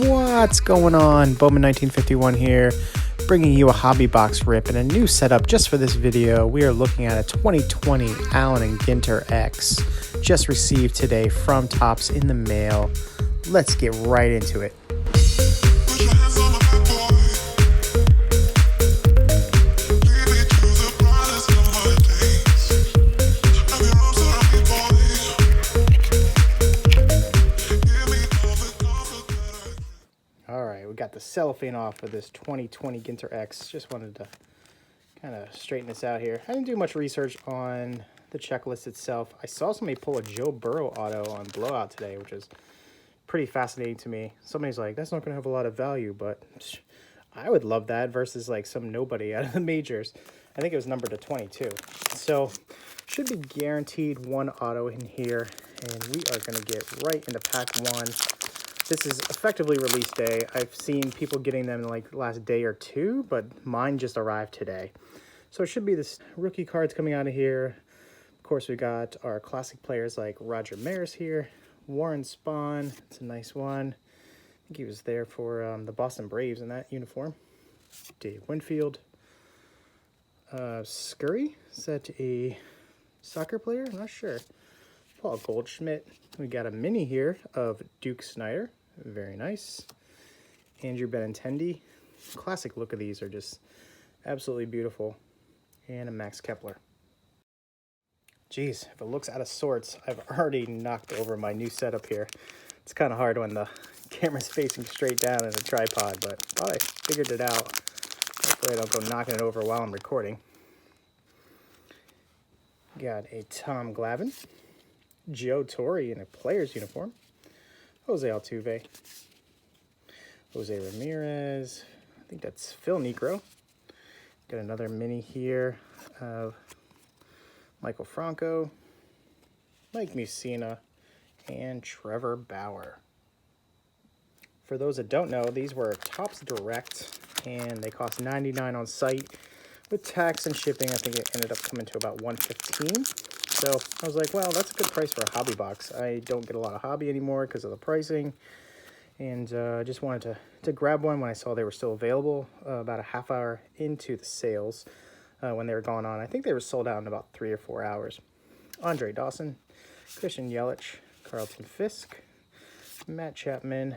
What's going on? Bowman 1951 here, bringing you a hobby box rip and a new setup just for this video. We are looking at a 2020 Allen Ginter X, just received today from Topps in the mail. Let's get right into it. Alright, we got the cellophane off of this 2020 Ginter X. Just wanted to kind of straighten this out here. I didn't do much research on the checklist itself. I saw somebody pull a Joe Burrow auto on Blowout today, which is pretty fascinating to me. Somebody's like, that's not going to have a lot of value, but I would love that versus like some nobody out of the majors. I think it was numbered to 22. So should be guaranteed one auto in here, and we are going to get right into pack one. This is effectively release day. I've seen people getting them in like the last day or two, but mine just arrived today. So it should be this rookie cards coming out of here. Of course, we got our classic players like Roger Maris here. Warren Spahn, it's a nice one. I think he was there for the Boston Braves in that uniform. Dave Winfield. Scurry, is that a soccer player? I'm not sure. Paul Goldschmidt. We got a mini here of Duke Snyder. Very nice. Andrew Benintendi. Classic look of these are just absolutely beautiful. And a Max Kepler. Geez, if it looks out of sorts, I've already knocked over my new setup here. It's kind of hard when the camera's facing straight down in a tripod, but thought I figured it out. Hopefully I don't go knocking it over while I'm recording. Got a Tom Glavine. Joe Torre in a player's uniform. Jose Altuve. Jose Ramirez. I think that's Phil Niekro. Got another mini here of Michael Franco, Mike Mussina, and Trevor Bauer. For those that don't know, these were Topps Direct, and they cost $99 on site. With tax and shipping, I think it ended up coming to about $115. So I was like, well, that's a good price for a hobby box. I don't get a lot of hobby anymore because of the pricing. And just wanted to grab one when I saw they were still available about a half hour into the sales when they were going on. I think they were sold out in about 3 or 4 hours. Andre Dawson, Christian Yelich, Carlton Fisk, Matt Chapman,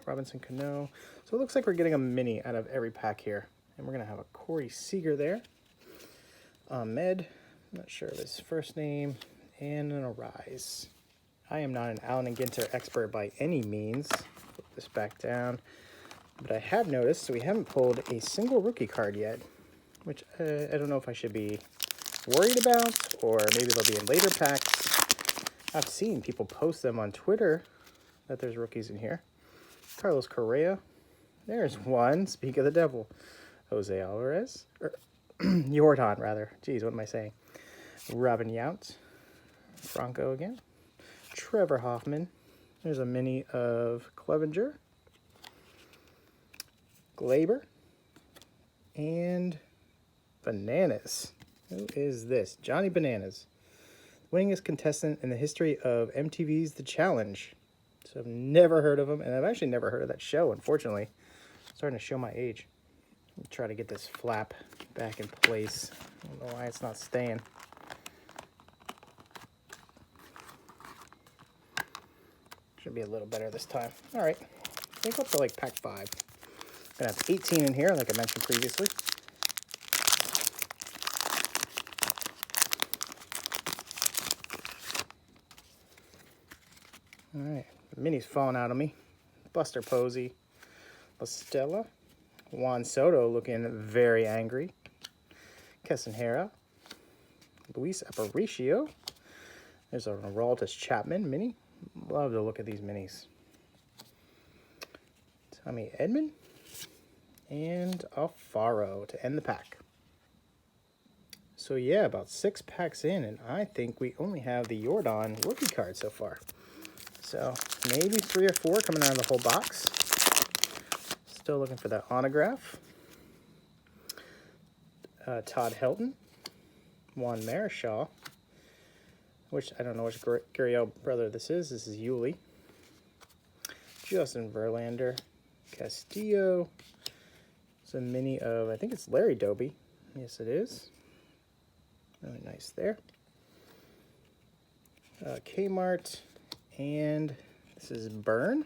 Robinson Cano. So it looks like we're getting a mini out of every pack here. And we're going to have a Corey Seager there. Ahmed. Not sure of his first name, and an Arise. I am not an Allen Ginter expert by any means. Put this back down. But I have noticed we haven't pulled a single rookie card yet, which I don't know if I should be worried about, or maybe they'll be in later packs. I've seen people post them on Twitter that there's rookies in here. Carlos Correa. There's one. Speak of the devil. Jose Alvarez. Jordan, rather. Jeez, what am I saying? Robin Yount, Franco again, Trevor Hoffman. There's a mini of Clevenger, Glaber, and Bananas. Who is this? Johnny Bananas, winningest contestant in the history of MTV's The Challenge. So I've never heard of him, and I've actually never heard of that show, unfortunately. I'm starting to show my age. Let me try to get this flap back in place. I don't know why it's not staying. Should be a little better this time. All right, I think up to like pack 5. Gonna have 18 in here, like I mentioned previously. All right, the mini's falling out of me. Buster Posey, La Stella, Juan Soto looking very angry. Kessenhera, Luis Aparicio. There's a Aroldis Chapman mini. Love the look of these minis. Tommy Edman and Alfaro to end the pack. So yeah, about 6 packs in, and I think we only have the Jordan rookie card so far. So maybe 3 or 4 coming out of the whole box. Still looking for that autograph. Todd Helton, Juan Marichal, which I don't know which Gurriel brother this is. This is Yuli. Justin Verlander. Castillo. It's a mini of, I think it's Larry Doby. Yes, it is. Really nice there. Kmart. And this is Byrne.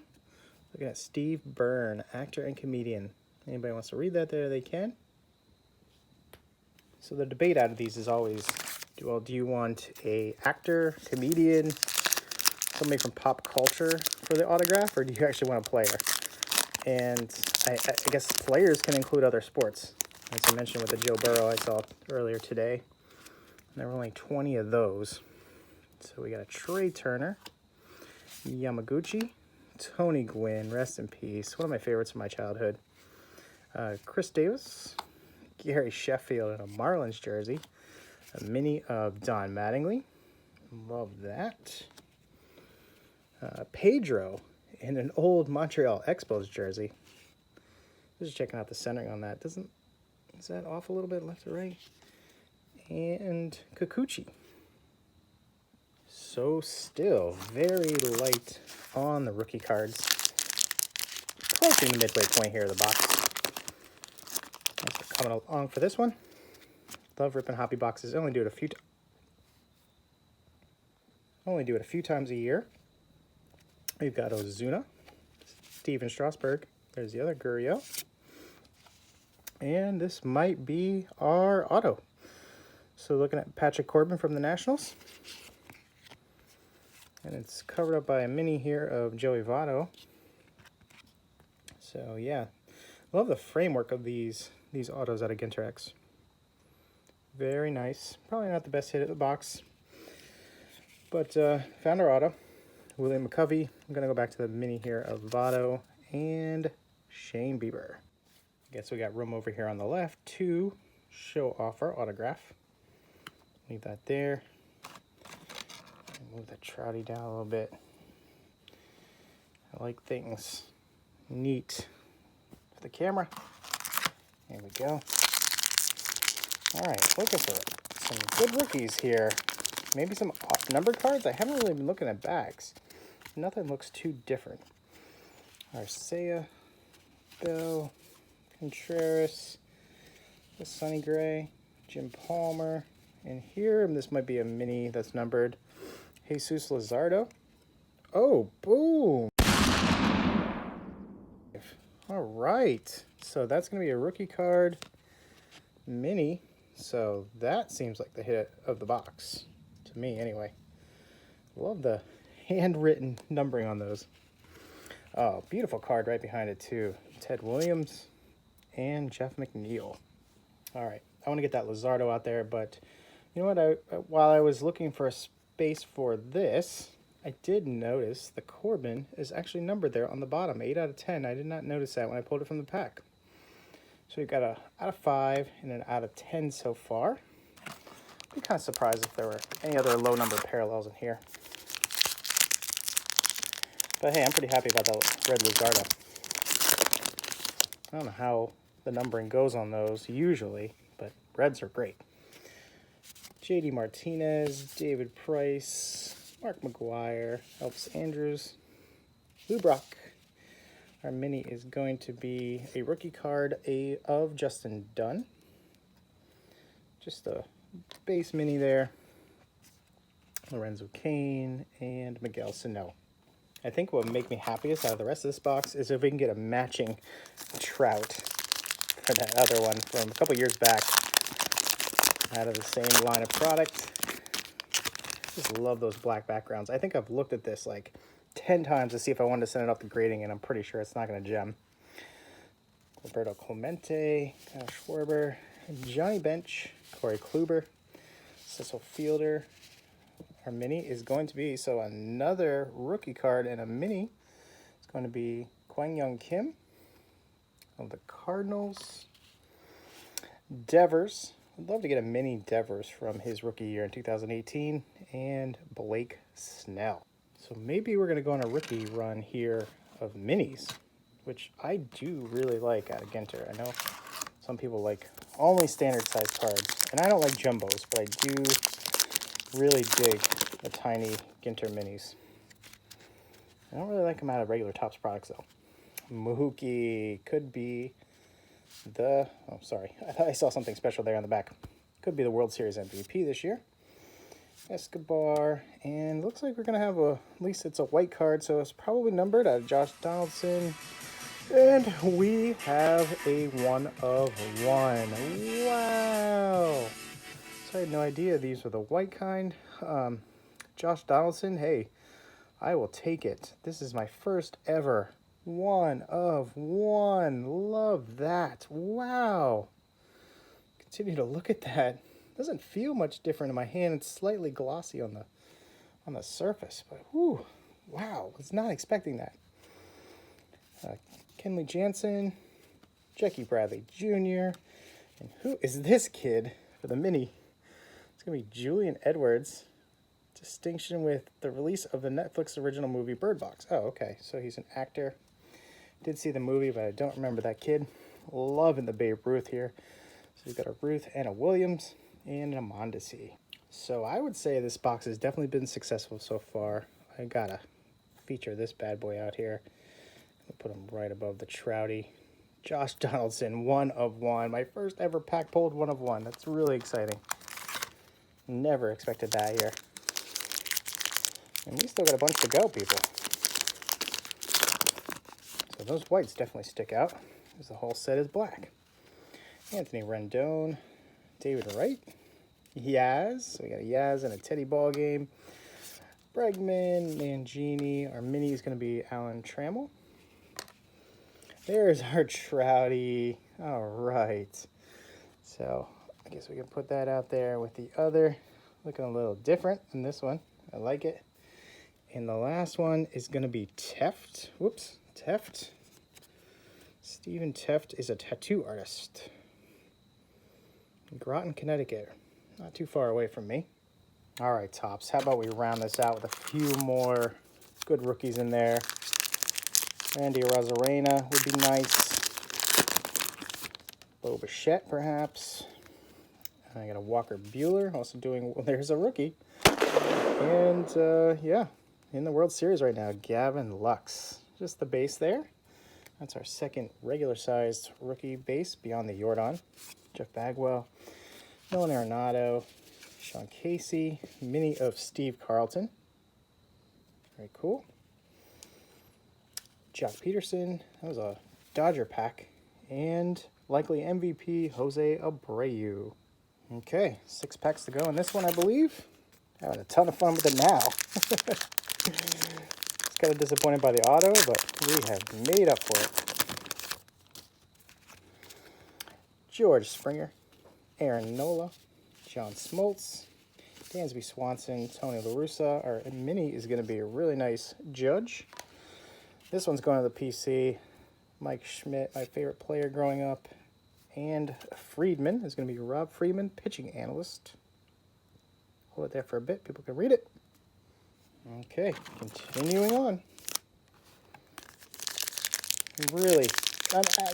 Looking at Steve Byrne, actor and comedian. Anybody wants to read that there, they can. So the debate out of these is always, well, do you want a actor, comedian, somebody from pop culture for the autograph, or do you actually want a player? And I guess players can include other sports. As I mentioned with the Joe Burrow I saw earlier today. And there were only 20 of those. So we got a Trey Turner, Yamaguchi, Tony Gwynn, rest in peace. One of my favorites from my childhood. Chris Davis, Gary Sheffield in a Marlins jersey. A mini of Don Mattingly. Love that. Pedro in an old Montreal Expos jersey. Just checking out the centering on that. Is that off a little bit left or right? And Kikuchi. So still very light on the rookie cards. Approaching the midway point here of the box. Thanks for coming along for this one. Love ripping hobby boxes. Only do it a few times a year. We've got Ozuna, Steven Strasburg. There's the other Gurriel. And this might be our auto. So looking at Patrick Corbin from the Nationals. And it's covered up by a mini here of Joey Votto. So yeah, love the framework of these autos out of Ginter X. Very nice. Probably not the best hit of the box. But found our auto. William McCovey. I'm going to go back to the mini here of Votto and Shane Bieber. I guess we got room over here on the left to show off our autograph. Leave that there. Move the Trouty down a little bit. I like things neat for the camera. There we go. All right, looking for some good rookies here. Maybe some numbered cards. I haven't really been looking at backs. Nothing looks too different. Arcea, Bell, Contreras, the Sonny Gray, Jim Palmer, and here, and this might be a mini that's numbered, Jesus Luzardo. Oh, boom! All right, so that's going to be a rookie card mini. So that seems like the hit of the box, to me anyway. Love the handwritten numbering on those. Oh, beautiful card right behind it too. Ted Williams and Jeff McNeil. All right, I want to get that Luzardo out there, but you know what? While I was looking for a space for this, I did notice the Corbin is actually numbered there on the bottom, 8 out of 10. I did not notice that when I pulled it from the pack. So we've got a out of 5 and an out of 10 so far. I'd be kind of surprised if there were any other low number parallels in here. But hey, I'm pretty happy about that red Luzardo. I don't know how the numbering goes on those usually, but reds are great. JD Martinez, David Price, Mark McGuire, Elvis Andrews, Lou Brock. Our mini is going to be a rookie card of Justin Dunn. Just a base mini there. Lorenzo Cain and Miguel Sano. I think what would make me happiest out of the rest of this box is if we can get a matching Trout for that other one from a couple years back out of the same line of product. Just love those black backgrounds. I think I've looked at this like 10 times to see if I wanted to send it up the grading, and I'm pretty sure it's not going to gem. Roberto Clemente, Kyle Schwarber, Johnny Bench, Corey Kluber, Cecil Fielder. Our mini is going to be, so another rookie card and a mini. It's going to be Kwang Young Kim of the Cardinals. Devers. I'd love to get a mini Devers from his rookie year in 2018. And Blake Snell. So maybe we're going to go on a rookie run here of minis, which I do really like out of Ginter. I know some people like only standard size cards, and I don't like jumbos, but I do really dig the tiny Ginter minis. I don't really like them out of regular Topps products, though. Mookie could be the... Oh, sorry. I thought I saw something special there on the back. Could be the World Series MVP this year. Escobar. And looks like we're going to have a... At least it's a white card, so it's probably numbered out of Josh Donaldson. And we have a 1 of 1. Wow! So I had no idea these were the white kind. Josh Donaldson, hey, I will take it. This is my first ever 1 of 1. Love that. Wow. Continue to look at that. Doesn't feel much different in my hand. It's slightly glossy on the surface, but whew, wow, was not expecting that. Kenley Jansen, Jackie Bradley Jr., and who is this kid for the mini? It's going to be Julian Edwards. Distinction with the release of the Netflix original movie Bird Box. Oh, okay, so he's an actor. Did see the movie, but I don't remember that kid. Loving the Babe Ruth here. So we've got a Ruth and a Williams and a Mondesi. So I would say this box has definitely been successful so far. I gotta feature this bad boy out here. I'll put him right above the Trouty. Josh Donaldson, 1 of 1. My first ever pack pulled 1 of 1. That's really exciting. Never expected that here. And we still got a bunch to go, people. So those whites definitely stick out, because the whole set is black. Anthony Rendon, David Wright, Yaz. So we got a Yaz and a Teddy Ball Game. Bregman, Mangini. Our mini is going to be Alan Trammell. There's our Trouty. All right. So I guess we can put that out there with the other. Looking a little different than this one. I like it. And the last one is going to be Teft. Whoops. Teft. Stephen Teft is a tattoo artist. In Groton, Connecticut. Not too far away from me. All right, Topps. How about we round this out with a few more good rookies in there. Randy Arozarena would be nice. Bo Bichette, perhaps. I got a Walker Buehler, also doing... Well, there's a rookie. And, yeah, in the World Series right now, Gavin Lux. Just the base there. That's our second regular-sized rookie base beyond the Jordan. Jeff Bagwell, Nolan Arenado, Sean Casey, mini of Steve Carlton. Very cool. Jock Peterson, that was a Dodger pack. And likely MVP, Jose Abreu. Okay, 6 packs to go in this one, I believe. Having a ton of fun with it now. It's kind of disappointed by the auto, but we have made up for it. George Springer, Aaron Nola, John Smoltz, Dansby Swanson, Tony La Russa. Our mini is going to be a really nice Judge. This one's going to the PC. Mike Schmidt, my favorite player growing up. And Friedman is going to be Rob Friedman, pitching analyst. Hold it there for a bit. People can read it. Okay, continuing on. Really,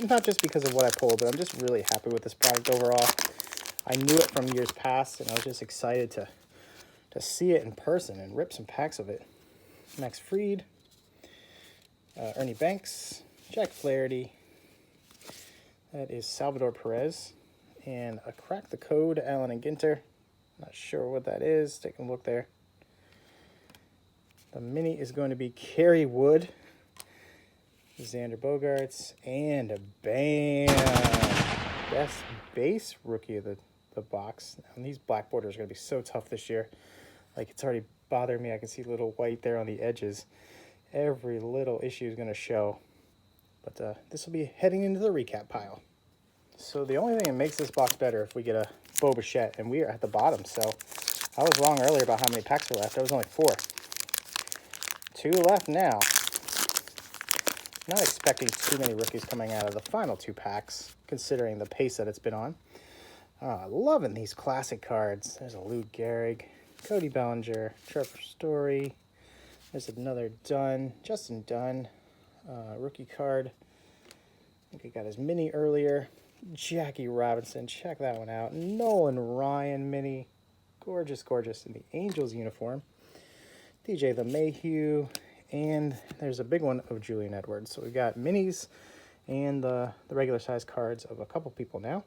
not just because of what I pulled, but I'm just really happy with this product overall. I knew it from years past, and I was just excited to see it in person and rip some packs of it. Max Fried, Ernie Banks, Jack Flaherty. That is Salvador Perez. And a Crack the Code, Allen Ginter. Not sure what that is. Taking a look there. The mini is going to be Kerry Wood, Xander Bogaerts, and bam! Best base rookie of the box. And these black borders are going to be so tough this year. Like, it's already bothering me. I can see a little white there on the edges. Every little issue is going to show. But this will be heading into the recap pile. So the only thing that makes this box better if we get a Bo Bichette, and we are at the bottom. So I was wrong earlier about how many packs were left. There was only 4. 2 left now. Not expecting too many rookies coming out of the final 2 packs, considering the pace that it's been on. Loving these classic cards. There's a Lou Gehrig, Cody Bellinger, Trevor Story. There's another Dunn, Justin Dunn, rookie card. I think I got his mini earlier. Jackie Robinson, check that one out. Nolan Ryan mini. Gorgeous, gorgeous in the Angels uniform. DJ LeMahieu and there's a big one of Julian Edwards. So we've got minis and the regular size cards of a couple people now.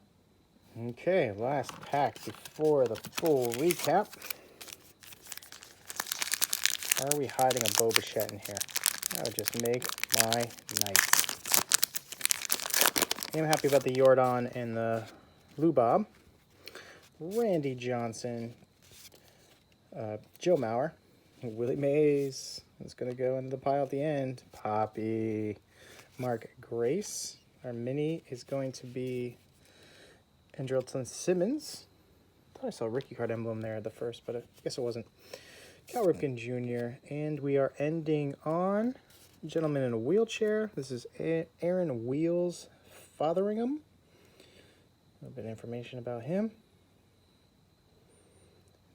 Okay, last pack before the full recap. Are we hiding a Bo Bichette in here? That would just make my night. I'm happy about the Jordan and the Lou Bob. Randy Johnson, Joe Mauer, Willie Mays is going to go into the pile at the end. Poppy, Mark Grace. Our mini is going to be Andrelton Simmons. I thought I saw a Ricky card emblem there at the first, but I guess it wasn't. Cal Ripken Jr. And we are ending on Gentleman in a Wheelchair. This is Aaron Wheels Fotheringham. A little bit of information about him.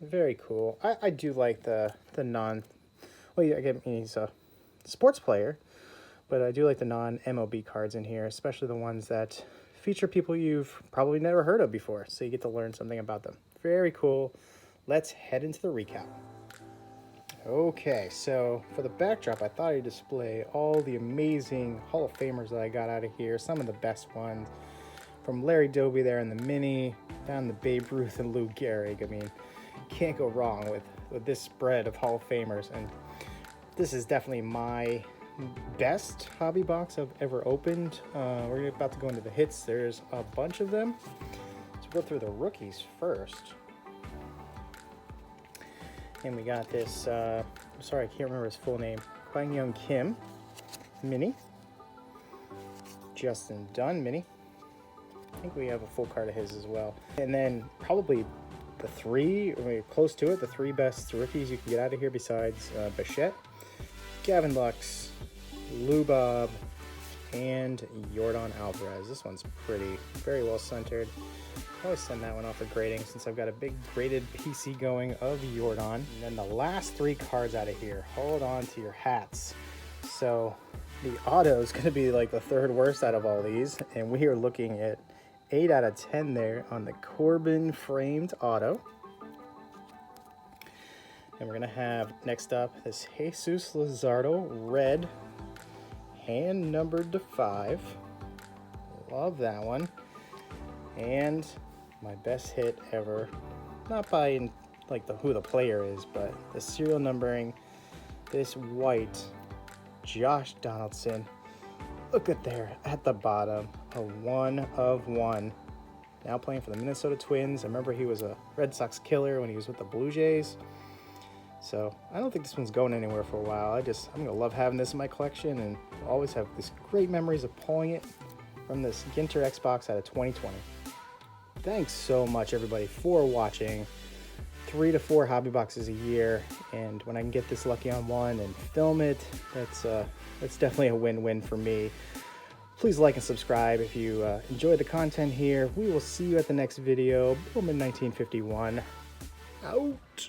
Very cool. I do like the non... Well, I mean, he's a sports player, but I do like the non-MLB cards in here, especially the ones that feature people you've probably never heard of before, so you get to learn something about them. Very cool. Let's head into the recap. Okay, so for the backdrop, I thought I'd display all the amazing Hall of Famers that I got out of here, some of the best ones, from Larry Doby there in the mini, down to Babe Ruth and Lou Gehrig. I mean, can't go wrong with this spread of Hall of Famers, and this is definitely my best hobby box I've ever opened. We're about to go into the hits. There's a bunch of them. Let's go through the rookies first. And we got this, I'm sorry, I can't remember his full name, Kwang Young Kim mini. Justin Dunn mini. I think we have a full card of his as well. And then probably the three, or close to it, the three best rookies you can get out of here besides Bichette, Gavin Lux, Lou Bob, and Jordan Alvarez. This one's pretty, very well centered. I always send that one off for grading since I've got a big graded PC going of Jordan. And then the last three cards out of here, hold on to your hats. So the auto is going to be like the third worst out of all these, and we are looking at 8 out of 10 there on the Corbin framed auto. And we're going to have next up this Jesus Luzardo red, hand numbered to 5. Love that one. And my best hit ever, not by like who the player is, but the serial numbering, this white Josh Donaldson. Look at there at the bottom, a 1 of 1. Now playing for the Minnesota Twins. I remember he was a Red Sox killer when he was with the Blue Jays. So I don't think this one's going anywhere for a while. I'm gonna love having this in my collection, and always have these great memories of pulling it from this Ginter X box out of 2020. Thanks so much everybody for watching. 3 to 4 hobby boxes a year, and when I can get this lucky on one and film it, that's definitely a win-win for me. Please like and subscribe if you enjoy the content here. We will see you at the next video. Bowman 1951 out.